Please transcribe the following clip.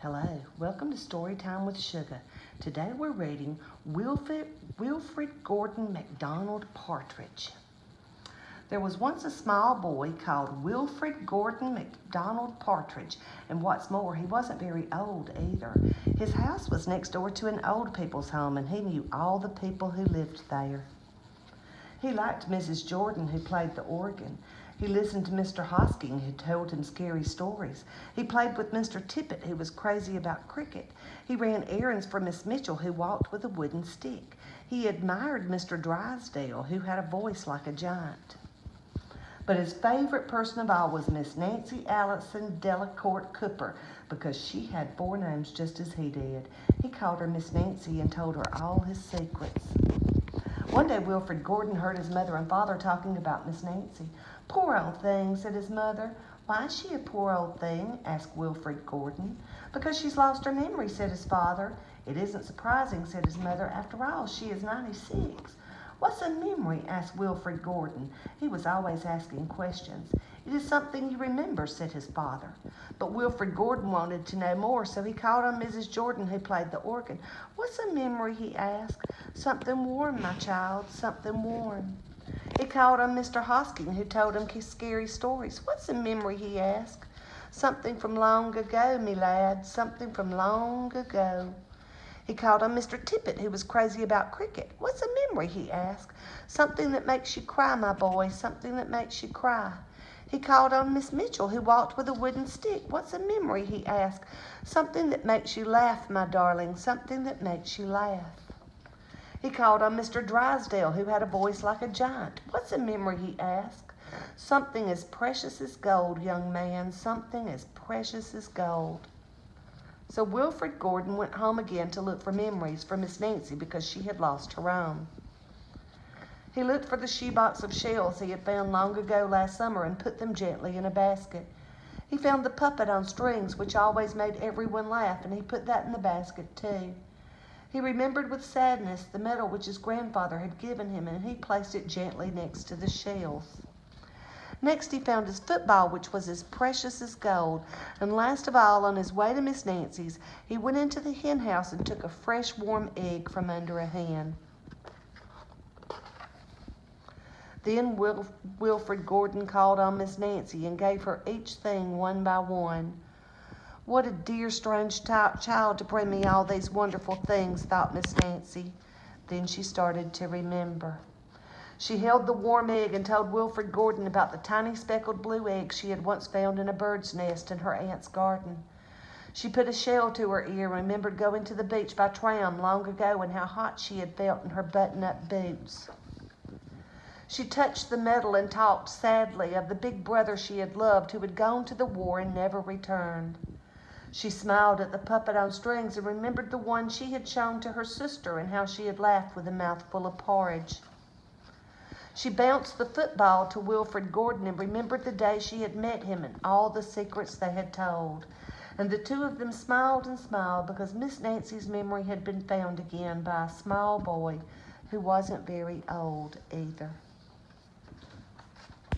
Hello, welcome to Storytime with Sugar. Today we're reading Wilfrid Gordon McDonald Partridge. There was once a small boy called Wilfrid Gordon McDonald Partridge, and what's more, he wasn't very old either. His house was next door to an old people's home, and he knew all the people who lived there. He liked Mrs. Jordan, who played the organ. He listened to Mr. Hosking, who told him scary stories. He played with Mr. Tippet, who was crazy about cricket. He ran errands for Miss Mitchell, who walked with a wooden stick. He admired Mr. Drysdale, who had a voice like a giant. But his favorite person of all was Miss Nancy Allison Delacourt Cooper, because she had 4 names just as he did. He called her Miss Nancy and told her all his secrets. One day Wilfrid Gordon heard his mother and father talking about Miss Nancy. "Poor old thing," said his mother. "Why is she a poor old thing?" asked Wilfrid Gordon. "Because she's lost her memory," said his father. "It isn't surprising," said his mother. "After all, she is 96. "What's a memory?" asked Wilfrid Gordon. He was always asking questions. "It is something you remember," said his father. But Wilfrid Gordon wanted to know more, so he called on Mrs. Jordan, who played the organ. "What's a memory?" he asked. "Something warm, my child, something warm." He called on Mr. Hosking, who told him scary stories. "What's a memory?" he asked. "Something from long ago, me lad, something from long ago." He called on Mr. Tippet, who was crazy about cricket. "What's a memory?" he asked. "Something that makes you cry, my boy, something that makes you cry." He called on Miss Mitchell, who walked with a wooden stick. "What's a memory?" he asked. "Something that makes you laugh, my darling, something that makes you laugh." He called on Mr. Drysdale, who had a voice like a giant. "What's a memory?" he asked. "Something as precious as gold, young man, something as precious as gold." So Wilfrid Gordon went home again to look for memories for Miss Nancy, because she had lost her own. He looked for the shoebox of shells he had found long ago last summer and put them gently in a basket. He found the puppet on strings, which always made everyone laugh, and he put that in the basket too. He remembered with sadness the medal which his grandfather had given him, and he placed it gently next to the shells. Next he found his football, which was as precious as gold, and last of all, on his way to Miss Nancy's, he went into the hen house and took a fresh warm egg from under a hen. Then Wilfrid Gordon called on Miss Nancy and gave her each thing one by one. "What a dear, strange child to bring me all these wonderful things," thought Miss Nancy. Then she started to remember. She held the warm egg and told Wilfrid Gordon about the tiny speckled blue egg she had once found in a bird's nest in her aunt's garden. She put a shell to her ear and remembered going to the beach by tram long ago and how hot she had felt in her button-up boots. She touched the medal and talked sadly of the big brother she had loved who had gone to the war and never returned. She smiled at the puppet on strings and remembered the one she had shown to her sister and how she had laughed with a mouthful of porridge. She bounced the football to Wilfrid Gordon and remembered the day she had met him and all the secrets they had told. And the two of them smiled and smiled because Miss Nancy's memory had been found again by a small boy who wasn't very old either.